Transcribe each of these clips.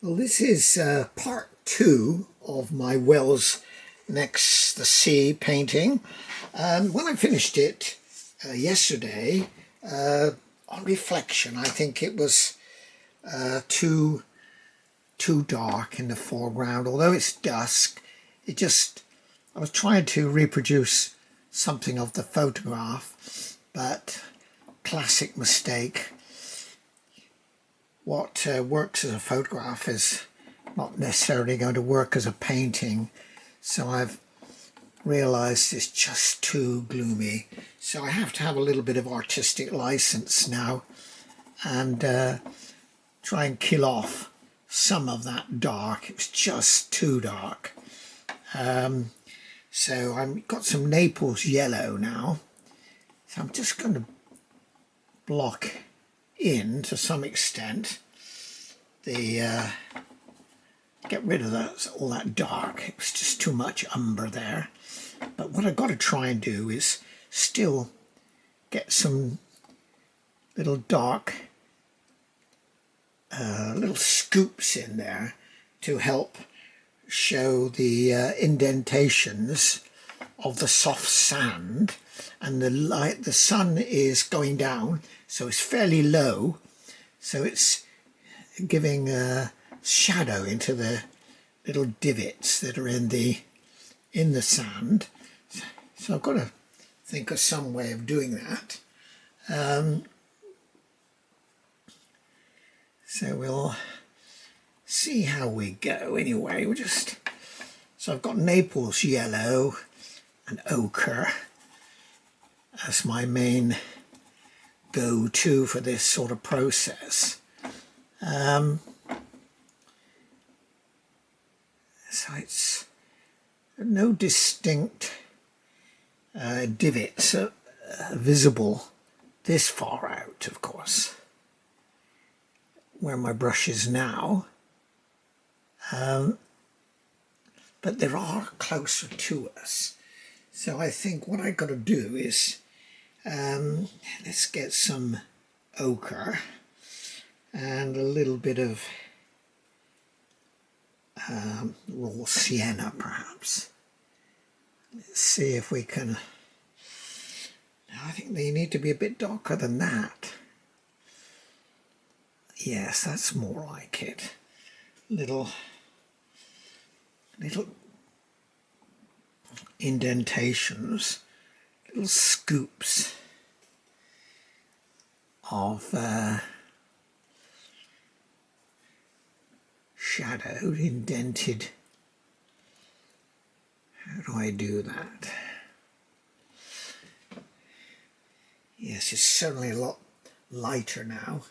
Well, this is part two of my Wells Next the Sea painting. When I finished it yesterday, on reflection, I think it was too dark in the foreground. Although it's dusk, I was trying to reproduce something of the photograph, but classic mistake. What works as a photograph is not necessarily going to work as a painting, so I've realized it's just too gloomy. So I have to have a little bit of artistic license now and try and kill off some of that dark. It was just too dark. So I've got some Naples yellow now, so I'm just going to block in to some extent the get rid of all that dark. It was just too much umber there. But what I've got to try and do is still get some little dark little scoops in there to help show the indentations of the soft sand, and the sun is going down, so it's fairly low, so it's giving a shadow into the little divots that are in the sand. So I've got to think of some way of doing that. So we'll see how we go. Anyway, so I've got Naples yellow and ochre as my main go-to for this sort of process. So it's no distinct divots visible this far out, of course, where my brush is now, but there are closer to us. So I think what I've got to do is let's get some ochre and a little bit of raw sienna, perhaps. Let's see if we can. I think they need to be a bit darker than that. Yes, that's more like it. Little indentations, little scoops of shadowed, indented. How do I do that? Yes, it's certainly a lot lighter now.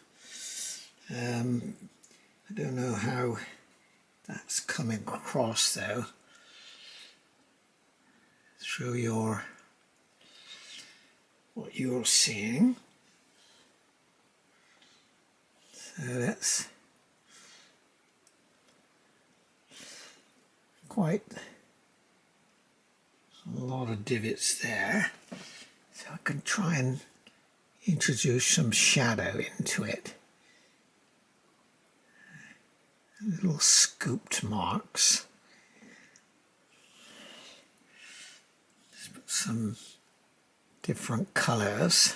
I don't know how that's coming across though through what you're seeing. So that's quite a lot of divots there, so I can try and introduce some shadow into it. Little scooped marks. Just put some different colours.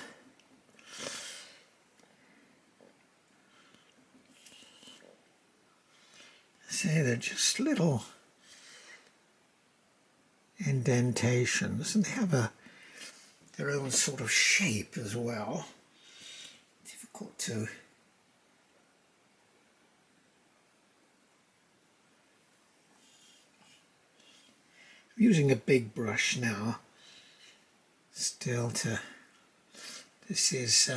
See, they're just little indentations, and they have their own sort of shape as well. Difficult to I'm using a big brush now still to. This is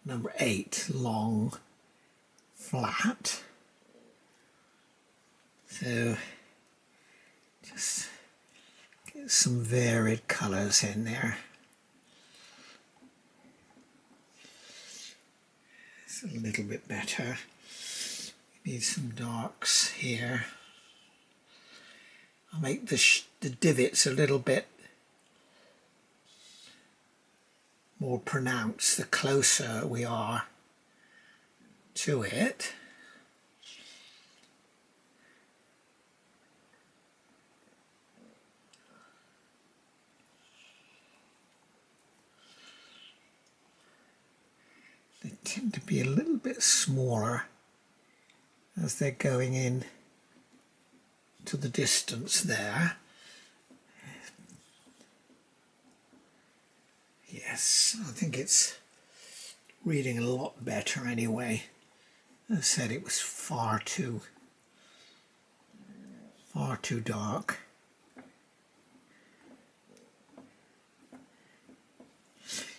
number 8, long flat. So just get some varied colours in there. It's a little bit better. Need some darks here. I'll make the divots a little bit more pronounced the closer we are to it. tend to be a little bit smaller as they're going in to the distance there. Yes, I think it's reading a lot better anyway. As I said, it was far too dark.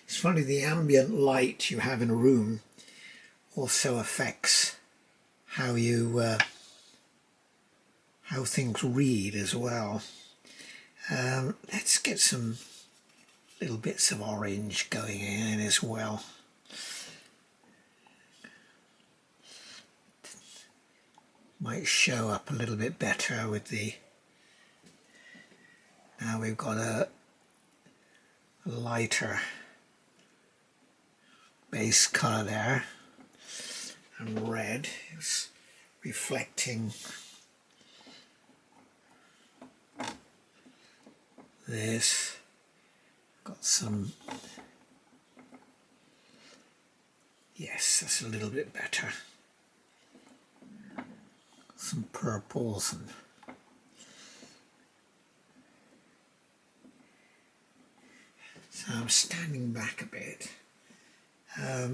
It's funny, the ambient light you have in a room also affects how you how things read as well. Let's get some little bits of orange going in as well. Might show up a little bit better with the... Now we've got a lighter base colour there, and red is reflecting this. Got some, yes, that's a little bit better. Some purples and so I'm standing back a bit. I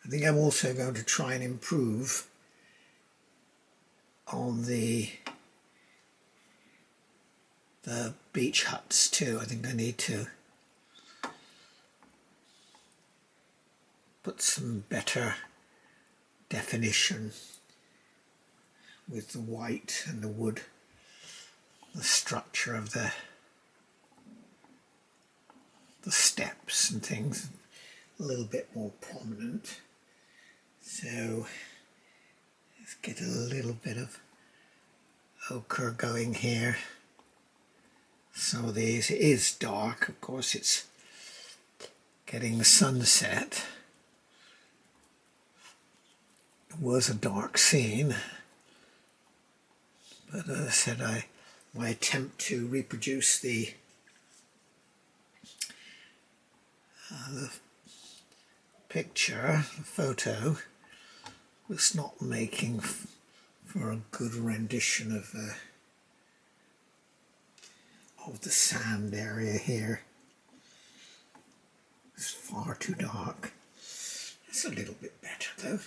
think I'm also going to try and improve on the beach huts too. I think I need to put some better definition with the white and the wood, the structure of the steps and things a little bit more prominent. So let's get a little bit of ochre going here. Some of these, it is dark, of course it's getting the sunset. It was a dark scene, but as I said, my attempt to reproduce the picture, the photo, was not making for a good rendition of the sand area here. It's far too dark. It's a little bit better though.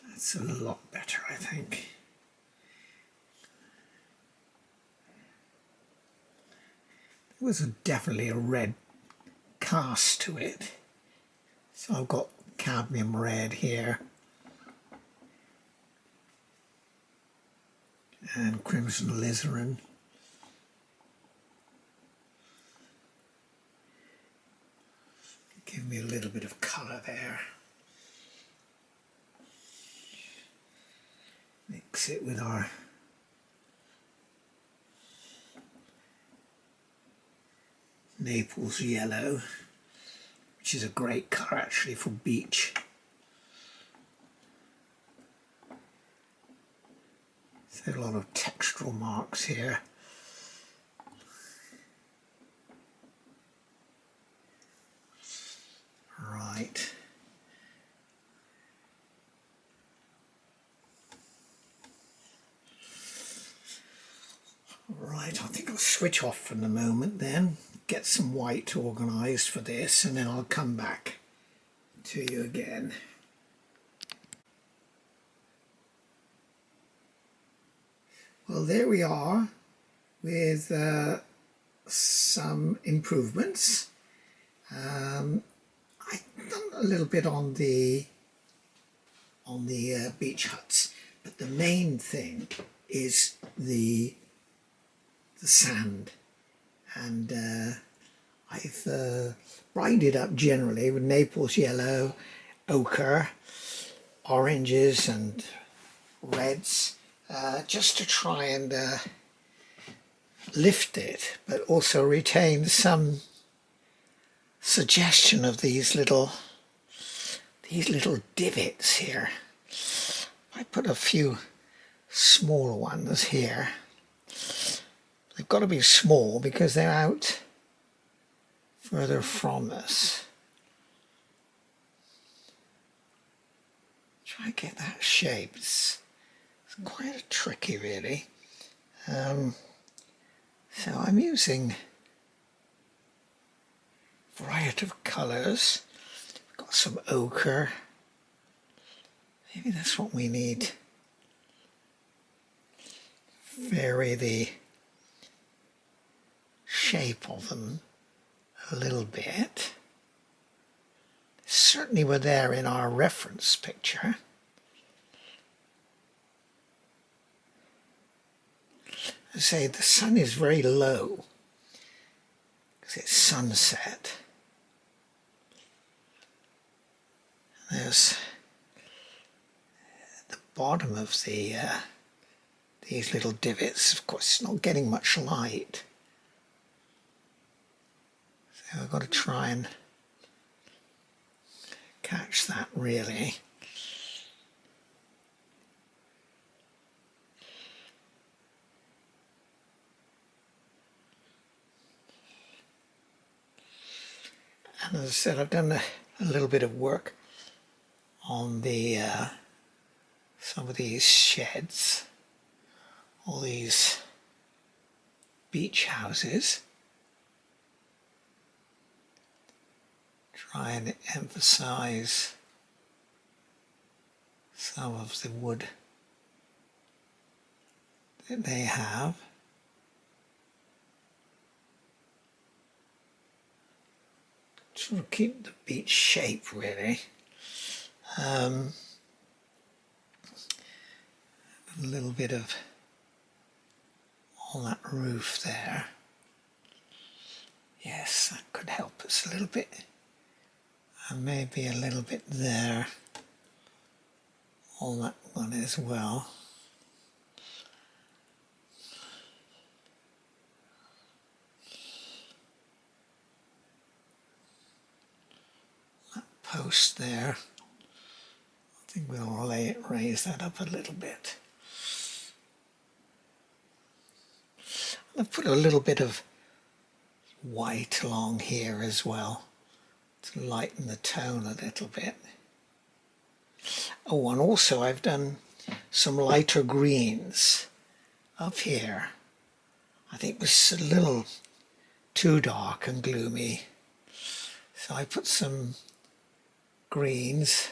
That's a lot better, I think. There was definitely a red cast to it. So I've got cadmium red here and crimson alizarin. Give me a little bit of colour there. Mix it with our Naples yellow, which is a great colour actually for beach. So a lot of textural marks here. Right. Right, I think I'll switch off for the moment then, get some white organised for this, and then I'll come back to you again. Well, there we are with some improvements. I've done a little bit on the beach huts, but the main thing is the sand, and I've brined it up generally with Naples yellow, ochre, oranges and reds, just to try and lift it, but also retain some suggestion of these little divots here. I put a few smaller ones here. They've got to be small because they're out further from us. Try and get that shape. It's quite tricky, really. So I'm using a variety of colours. We've got some ochre. Maybe that's what we need. Vary the shape of them a little bit. Certainly were there in our reference picture. I say the sun is very low because it's sunset. There's the bottom of the these little divots. Of course, it's not getting much light, so I've got to try and catch that really. And as I said, I've done a little bit of work on the some of these sheds, all these beach houses. Try and emphasize some of the wood that they have. Sort of keep the beach shape really. A little bit of on that roof there. Yes, that could help us a little bit. And maybe a little bit there on that one as well. That post there, I think we'll raise that up a little bit. I've put a little bit of white along here as well to lighten the tone a little bit. Oh, and also I've done some lighter greens up here. I think it was a little too dark and gloomy, so I put some greens,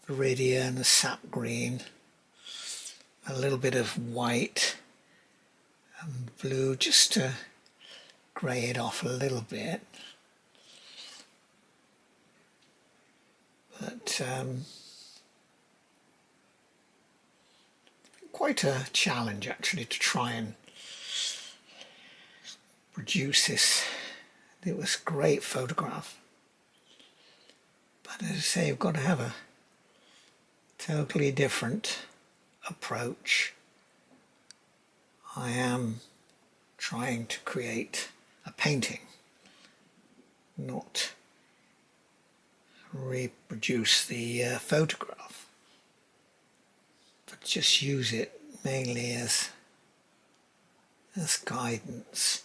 viridian, a sap green, a little bit of white and blue just to grey it off a little bit. But quite a challenge actually to try and produce this. It was a great photograph, but as I say, you've got to have a totally different approach. I am trying to create a painting, not reproduce the photograph, but just use it mainly as guidance.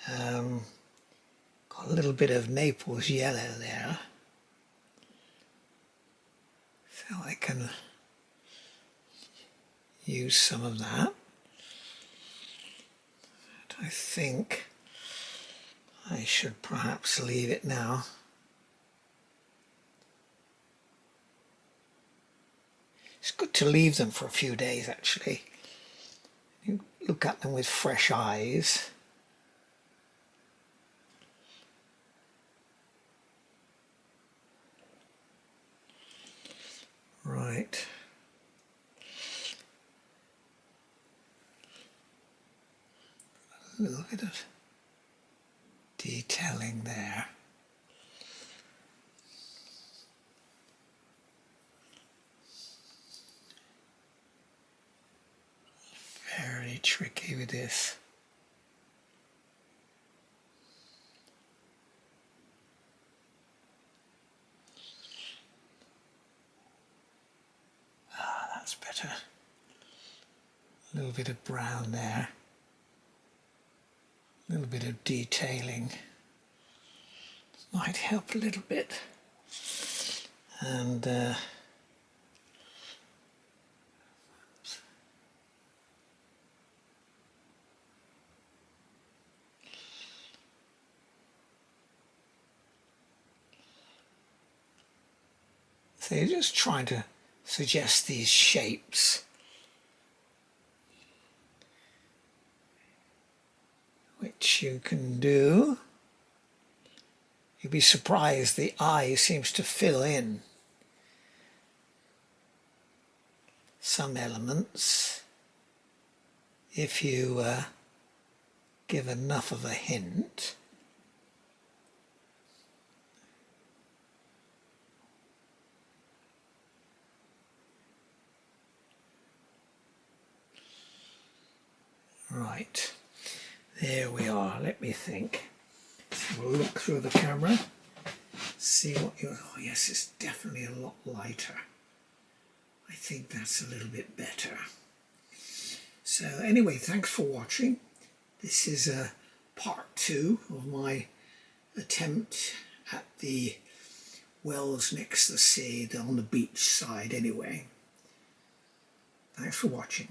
Got a little bit of Naples yellow there, so I can use some of that. But I think I should perhaps leave it now. It's good to leave them for a few days actually. You look at them with fresh eyes. Right. A little bit of detailing there. Very tricky with this. A little bit of brown there. A little bit of detailing. Might help a little bit. And so you're just trying to suggest these shapes, which you can do. You'd be surprised, the eye seems to fill in some elements if you give enough of a hint. Right, there we are. Let me think. So we'll look through the camera, see what you're... Oh yes, it's definitely a lot lighter. I think that's a little bit better. So anyway, thanks for watching. This is part 2 of my attempt at the wells next to the sea, on the beach side anyway. Thanks for watching.